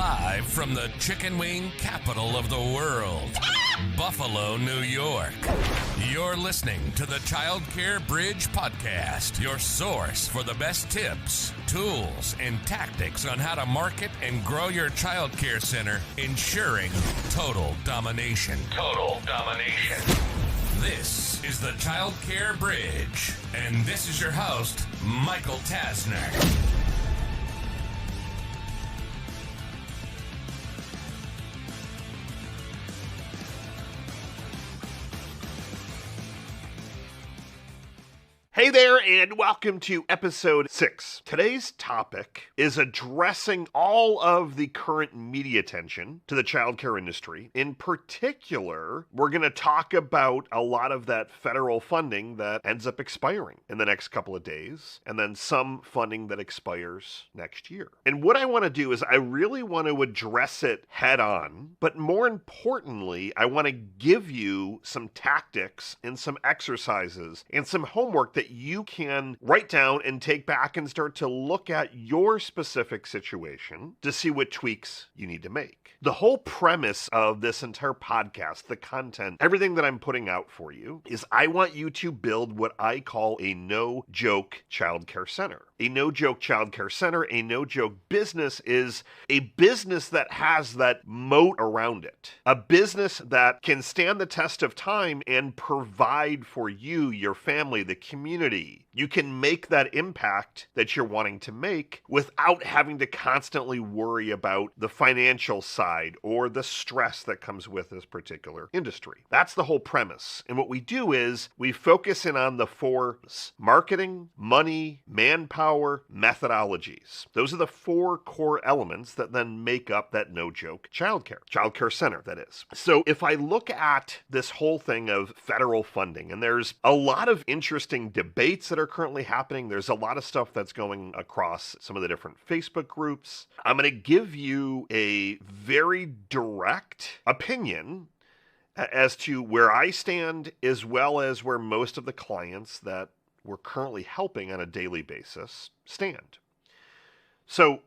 Live from the chicken wing capital of the world, Buffalo, New York. You're listening to the ChildCare Bridge Podcast, your source for the best tips, tools, and tactics on how to market and grow your childcare center, ensuring total domination. Total domination. This is the ChildCare Bridge, and this is your host, Michael Tasner. Hey there, and welcome to episode 6. Today's topic is addressing all of the current media attention to the childcare industry. In particular, we're going to talk about a lot of that federal funding that ends up expiring in the next couple of days, and then some funding that expires next year. And what I want to do is I really want to address it head on, but more importantly, I want to give you some tactics and some exercises and some homework that you can write down and take back and start to look at your specific situation to see what tweaks you need to make. The whole premise of this entire podcast, the content, everything that I'm putting out for you is I want you to build what I call a no-joke childcare center. A no-joke childcare center, a no-joke business is a business that has that moat around it. A business that can stand the test of time and provide for you, your family, the community. You can make that impact that you're wanting to make without having to constantly worry about the financial side or the stress that comes with this particular industry. That's the whole premise. And what we do is we focus in on the four marketing, money, manpower, methodologies. Those are the four core elements that then make up that no-joke childcare center, that is. So if I look at this whole thing of federal funding, and there's a lot of interesting debates that are currently happening. There's a lot of stuff that's going across some of the different Facebook groups. I'm going to give you a very direct opinion as to where I stand, as well as where most of the clients that we're currently helping on a daily basis stand. So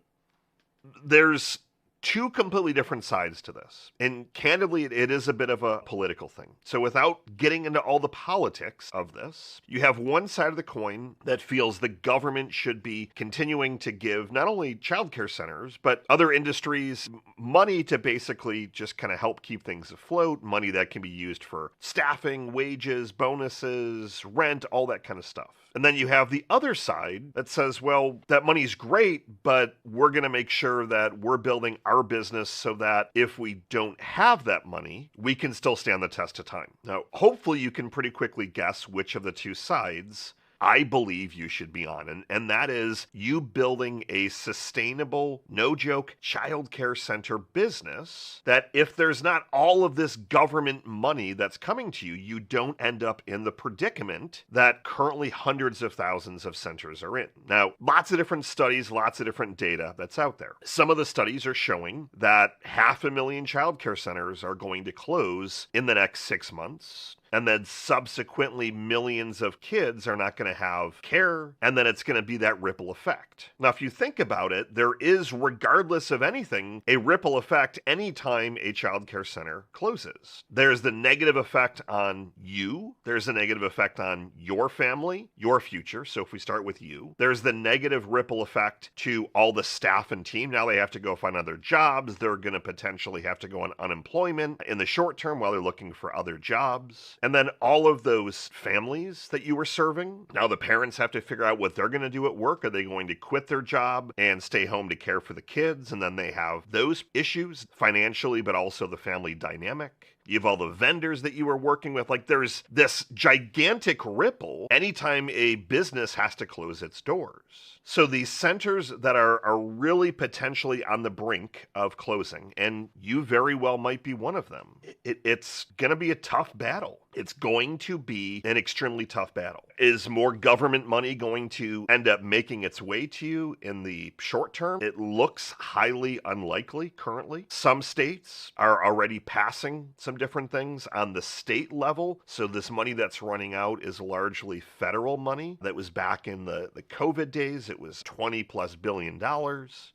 there's two completely different sides to this. And candidly, it is a bit of a political thing. So without getting into all the politics of this, you have one side of the coin that feels the government should be continuing to give not only childcare centers, but other industries money to basically just kind of help keep things afloat, money that can be used for staffing, wages, bonuses, rent, all that kind of stuff. And then you have the other side that says, well, that money's great, but we're going to make sure that we're building our business so that if we don't have that money, we can still stand the test of time. Now, hopefully you can pretty quickly guess which of the two sides I believe you should be on, and that is you building a sustainable, no-joke childcare center business that if there's not all of this government money that's coming to you, you don't end up in the predicament that currently hundreds of thousands of centers are in. Now, lots of different studies, lots of different data that's out there. Some of the studies are showing that 500,000 childcare centers are going to close in the next 6 months. And then subsequently millions of kids are not going to have care, and then it's going to be that ripple effect. Now, if you think about it, there is, regardless of anything, a ripple effect anytime a childcare center closes. There's the negative effect on you. There's a negative effect on your family, your future. So if we start with you, there's the negative ripple effect to all the staff and team. Now they have to go find other jobs. They're going to potentially have to go on unemployment in the short term while they're looking for other jobs. And then all of those families that you were serving, now the parents have to figure out what they're going to do at work. Are they going to quit their job and stay home to care for the kids? And then they have those issues financially, but also the family dynamic. You have all the vendors that you were working with. Like, there's this gigantic ripple anytime a business has to close its doors. So these centers that are really potentially on the brink of closing, and you very well might be one of them, it's going to be a tough battle. It's going to be an extremely tough battle. Is more government money going to end up making its way to you in the short term? It looks highly unlikely currently. Some states are already passing some different things on the state level. So this money that's running out is largely federal money that was back in the COVID days. It was $20+ billion.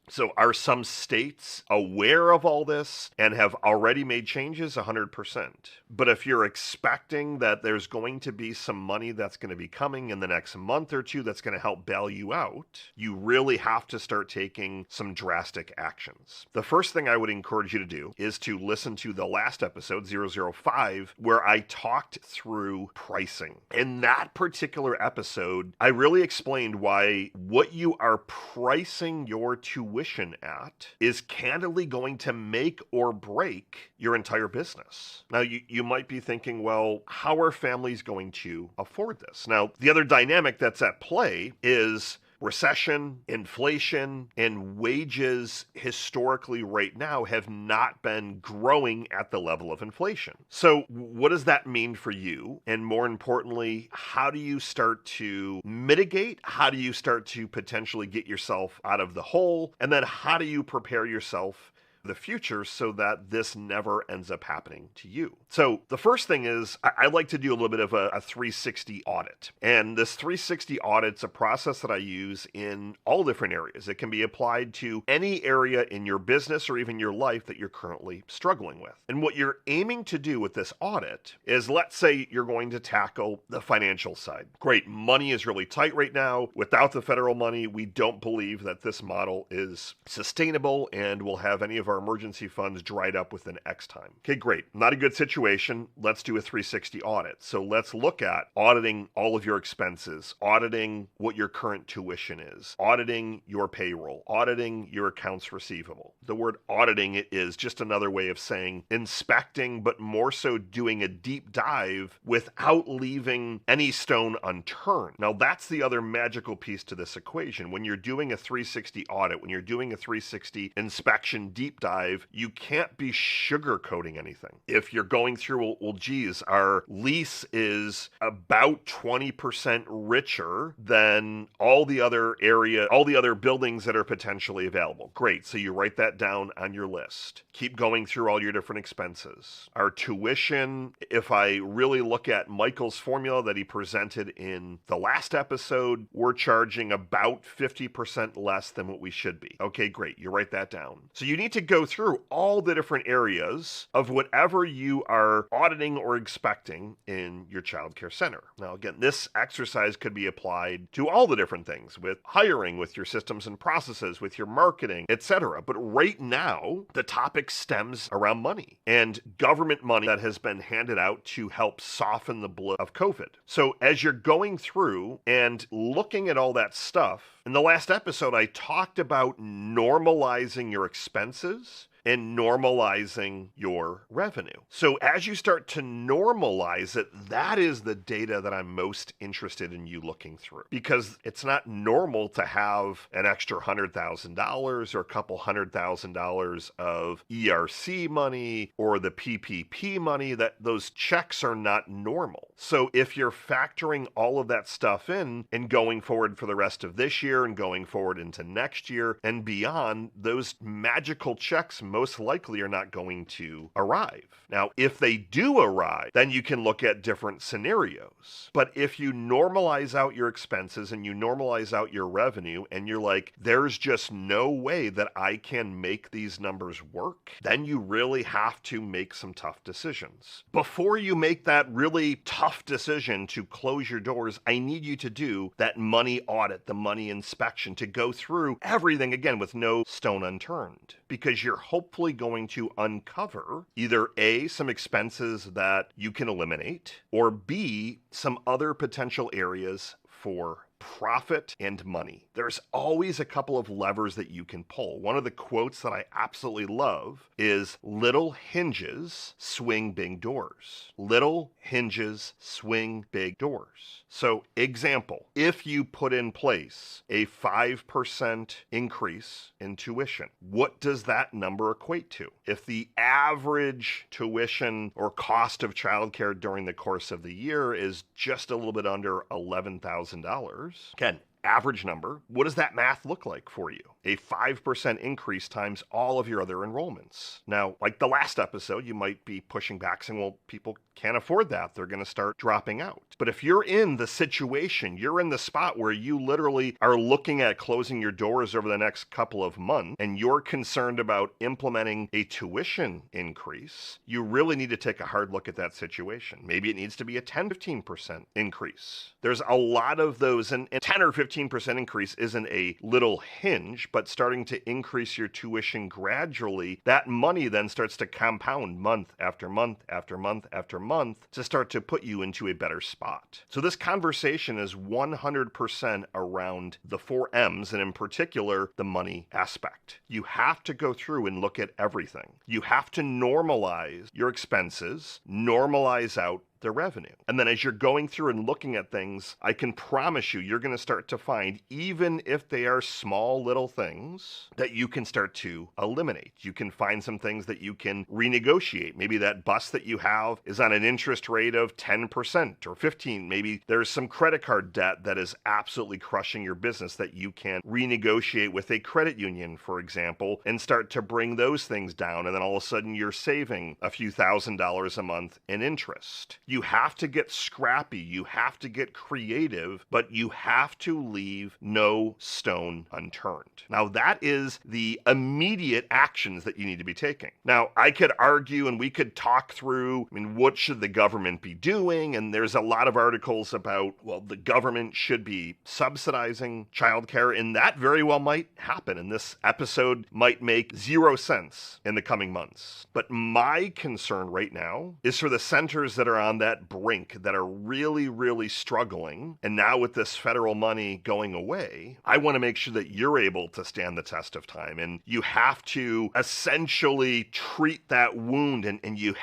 So are some states aware of all this and have already made changes? 100%. But if you're expecting that there's going to be some money that's going to be coming in the next month or two that's going to help bail you out, you really have to start taking some drastic actions. The first thing I would encourage you to do is to listen to the last episode, 005, where I talked through pricing. In that particular episode, I really explained why what you are pricing your tuition at is candidly going to make or break your entire business. Now, you might be thinking, well, how are families going to afford this? Now, the other dynamic that's at play is recession, inflation, and wages historically right now have not been growing at the level of inflation. So what does that mean for you? And more importantly, how do you start to mitigate? How do you start to potentially get yourself out of the hole? And then how do you prepare yourself the future so that this never ends up happening to you? So the first thing is I like to do a little bit of a 360 audit. And this 360 audit's a process that I use in all different areas. It can be applied to any area in your business or even your life that you're currently struggling with. And what you're aiming to do with this audit is, let's say you're going to tackle the financial side. Great, money is really tight right now. Without the federal money, we don't believe that this model is sustainable and will have any of our emergency funds dried up within X time. Okay, great. Not a good situation. Let's do a 360 audit. So let's look at auditing all of your expenses, auditing what your current tuition is, auditing your payroll, auditing your accounts receivable. The word auditing is just another way of saying inspecting, but more so doing a deep dive without leaving any stone unturned. Now, that's the other magical piece to this equation. When you're doing a 360 audit, when you're doing a 360 inspection deep dive, you can't be sugarcoating anything. If you're going through, well, geez, our lease is about 20% richer than all the other buildings that are potentially available. Great. So you write that down on your list. Keep going through all your different expenses. Our tuition, if I really look at Michael's formula that he presented in the last episode, we're charging about 50% less than what we should be. Okay, great. You write that down. So you need to go through all the different areas of whatever you are auditing or expecting in your child care center. Now, again, this exercise could be applied to all the different things, with hiring, with your systems and processes, with your marketing, etc. But right now, the topic stems around money and government money that has been handed out to help soften the blow of COVID. So as you're going through and looking at all that stuff, in the last episode, I talked about normalizing your expenses and normalizing your revenue. So as you start to normalize it, that is the data that I'm most interested in you looking through, because it's not normal to have an extra $100,000 or a couple $100,000 of ERC money or the PPP money. That those checks are not normal. So if you're factoring all of that stuff in and going forward for the rest of this year and going forward into next year and beyond, those magical checks most likely are not going to arrive. Now, if they do arrive, then you can look at different scenarios. But if you normalize out your expenses and you normalize out your revenue and you're like, there's just no way that I can make these numbers work, then you really have to make some tough decisions. Before you make that really tough decision to close your doors, I need you to do that money audit, the money inspection, to go through everything again with no stone unturned, because you're hopefully going to uncover either A, some expenses that you can eliminate, or B, some other potential areas for profit and money. There's always a couple of levers that you can pull. One of the quotes that I absolutely love is, little hinges swing big doors. Little hinges swing big doors. So, example, if you put in place a 5% increase in tuition, what does that number equate to? If the average tuition or cost of childcare during the course of the year is just a little bit under $11,000, again, average number, what does that math look like for you? a 5% increase times all of your other enrollments. Now, like the last episode, you might be pushing back saying, well, people can't afford that. They're going to start dropping out. But if you're in the situation, you're in the spot where you literally are looking at closing your doors over the next couple of months, and you're concerned about implementing a tuition increase, you really need to take a hard look at that situation. Maybe it needs to be a 10-15% increase. There's a lot of those, and 10 or 15% increase isn't a little hinge, but starting to increase your tuition gradually, that money then starts to compound month after month after month after month to start to put you into a better spot. So this conversation is 100% around the 4 M's, and in particular, the money aspect. You have to go through and look at everything. You have to normalize your expenses, normalize out the revenue. And then as you're going through and looking at things, I can promise you're going to start to find, even if they are small little things, that you can start to eliminate. You can find some things that you can renegotiate. Maybe that bus that you have is on an interest rate of 10% or 15%. Maybe there's some credit card debt that is absolutely crushing your business that you can renegotiate with a credit union, for example, and start to bring those things down. And then all of a sudden you're saving a few $1,000s a month in interest. You have to get scrappy, you have to get creative, but you have to leave no stone unturned. Now, that is the immediate actions that you need to be taking. Now, I could argue and we could talk through, what should the government be doing? And there's a lot of articles about, well, the government should be subsidizing childcare, and that very well might happen. And this episode might make 0 sense in the coming months. But my concern right now is for the centers that are on that brink, that are really, really struggling. And now with this federal money going away, I want to make sure that you're able to stand the test of time. And you have to essentially treat that wound, and you've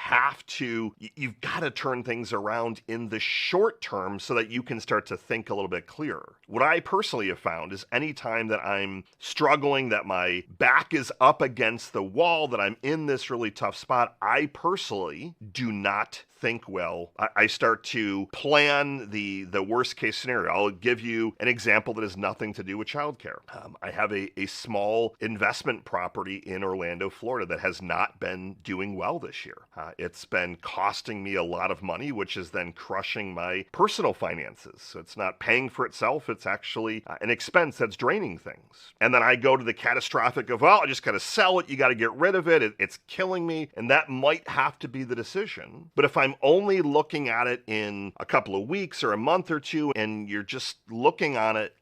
got to turn things around in the short term so that you can start to think a little bit clearer. What I personally have found is anytime that I'm struggling, that my back is up against the wall, that I'm in this really tough spot, I personally do not think well. I start to plan the worst case scenario. I'll give you an example that has nothing to do with childcare. I have a small investment property in Orlando, Florida that has not been doing well this year. It's been costing me a lot of money, which is then crushing my personal finances. So it's not paying for itself. It's actually an expense that's draining things. And then I go to the catastrophic of, well, I just got to sell it. You got to get rid of it. It's killing me. And that might have to be the decision. But if I'm only looking at it in a couple of weeks or a month or two, and you're just looking at it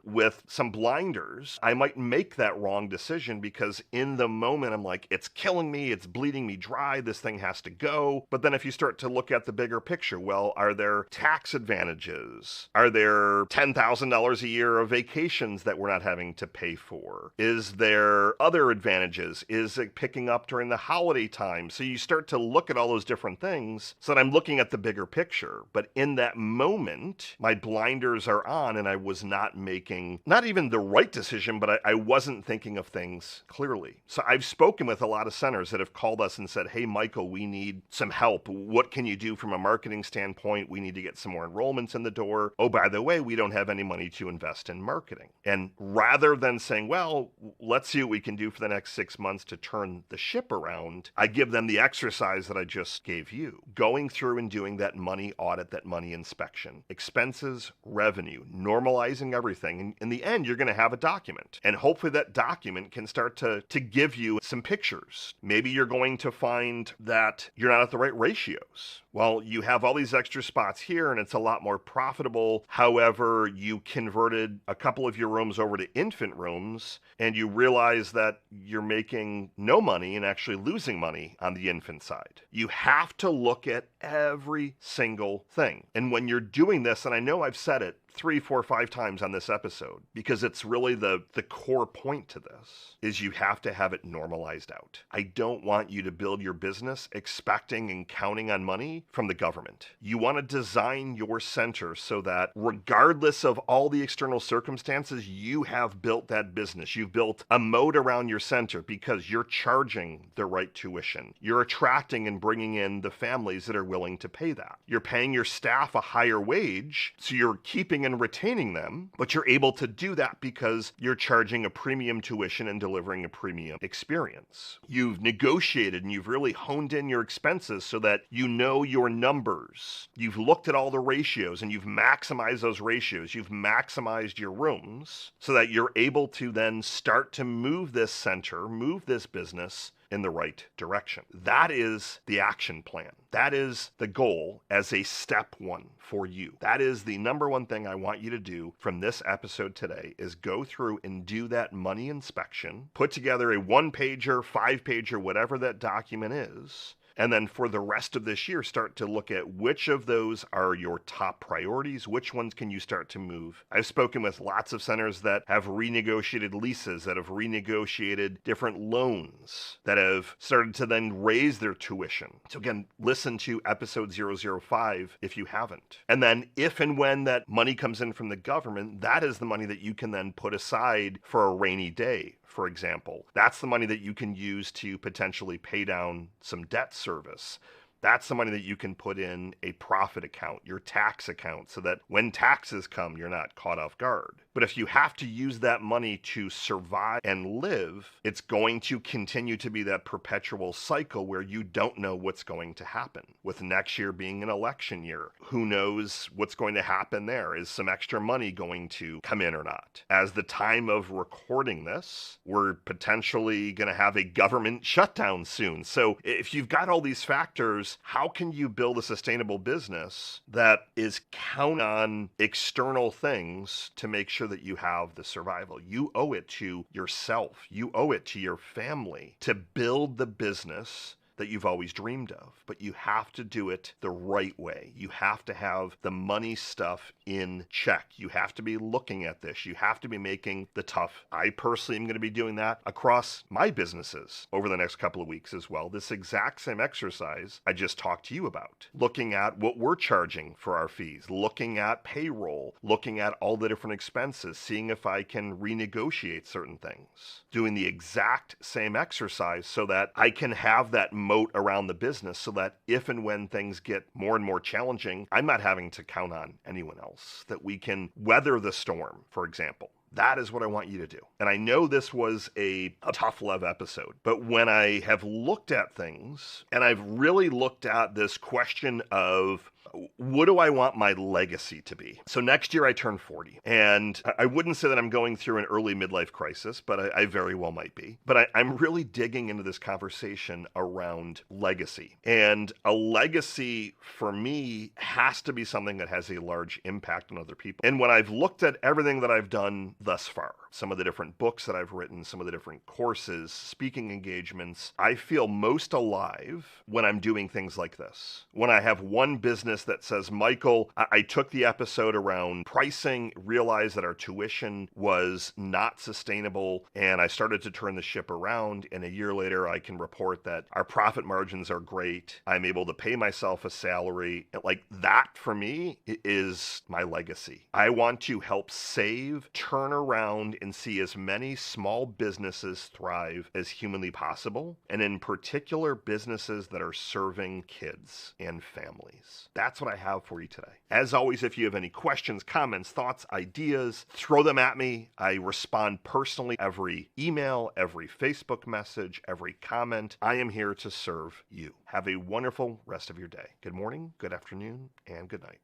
with some blinders, I might make that wrong decision, because in the moment I'm like, it's killing me, it's bleeding me dry, this thing has to go. But then if you start to look at the bigger picture, well, are there tax advantages? Are there $10,000 a year of vacations that we're not having to pay for? Is there other advantages? Is it picking up during the holiday time? So you start to look at all those different things so that I'm looking at the bigger picture. But in that moment, my blinders are on, and I was not making, not even the right decision, but I wasn't thinking of things clearly. So I've spoken with a lot of centers that have called us and said, hey, Michael, we need some help. What can you do from a marketing standpoint? We need to get some more enrollments in the door. Oh, by the way, we don't have any money to invest in marketing. And rather than saying, well, let's see what we can do for the next 6 months to turn the ship around, I give them the exercise that I just gave you. Going through and doing that money audit, that money inspection, expenses, revenue, normalizing everything. And in the end, you're going to have a document. And hopefully that document can start to give you some pictures. Maybe you're going to find that you're not at the right ratios. Well, you have all these extra spots here and it's a lot more profitable. However, you converted a couple of your rooms over to infant rooms and you realize that you're making no money and actually losing money on the infant side. You have to look at every single thing. And when you're doing this, and I know I've said it 3, 4, 5 times on this episode, because it's really the core point to this, is you have to have it normalized out. I don't want you to build your business expecting and counting on money from the government. You want to design your center so that regardless of all the external circumstances, you have built that business. You've built a moat around your center because you're charging the right tuition. You're attracting and bringing in the families that are willing to pay that. You're paying your staff a higher wage, so you're keeping keeping and retaining them, but you're able to do that because you're charging a premium tuition and delivering a premium experience. You've negotiated and you've really honed in your expenses so that you know your numbers. You've looked at all the ratios and you've maximized those ratios. You've maximized your rooms so that you're able to then start to move this center, move this business in the right direction. That is the action plan. That is the goal as a step one for you. That is the number one thing I want you to do from this episode today is go through and do that money inspection, put together a 1-pager, 5-pager, whatever that document is. And then for the rest of this year, start to look at which of those are your top priorities, which ones can you start to move. I've spoken with lots of centers that have renegotiated leases, that have renegotiated different loans, that have started to then raise their tuition. So again, listen to episode 005 if you haven't. And then if and when that money comes in from the government, that is the money that you can then put aside for a rainy day. For example, that's the money that you can use to potentially pay down some debt service. That's the money that you can put in a profit account, your tax account, so that when taxes come, you're not caught off guard. But if you have to use that money to survive and live, it's going to continue to be that perpetual cycle where you don't know what's going to happen. With next year being an election year, who knows what's going to happen there? Is some extra money going to come in or not? As the time of recording this, we're potentially going to have a government shutdown soon. So if you've got all these factors, how can you build a sustainable business that is count on external things to make sure that you have the survival? You owe it to yourself. You owe it to your family to build the business that you've always dreamed of, but you have to do it the right way. You have to have the money stuff in check. You have to be looking at this. You have to be making the tough. I personally am going to be doing that across my businesses over the next couple of weeks as well. This exact same exercise I just talked to you about. Looking at what we're charging for our fees, looking at payroll, looking at all the different expenses, seeing if I can renegotiate certain things. Doing the exact same exercise so that I can have that moat around the business so that if and when things get more and more challenging, I'm not having to count on anyone else, that we can weather the storm, for example. That is what I want you to do. And I know this was a tough love episode, but when I have looked at things and I've really looked at this question of what do I want my legacy to be? So next year I turn 40, and I wouldn't say that I'm going through an early midlife crisis, but I very well might be. But I'm really digging into this conversation around legacy. And a legacy for me has to be something that has a large impact on other people. And when I've looked at everything that I've done thus far, some of the different books that I've written, some of the different courses, speaking engagements, I feel most alive when I'm doing things like this. When I have one business that says, Michael, I took the episode around pricing, realized that our tuition was not sustainable, and I started to turn the ship around, and a year later I can report that our profit margins are great. I'm able to pay myself a salary. Like that for me is my legacy. I want to help save, turn around, and see as many small businesses thrive as humanly possible, and in particular businesses that are serving kids and families. That's what I have for you today. As always, if you have any questions, comments, thoughts, ideas, throw them at me. I respond personally every email, every Facebook message, every comment. I am here to serve you. Have a wonderful rest of your day. Good morning, good afternoon, and good night.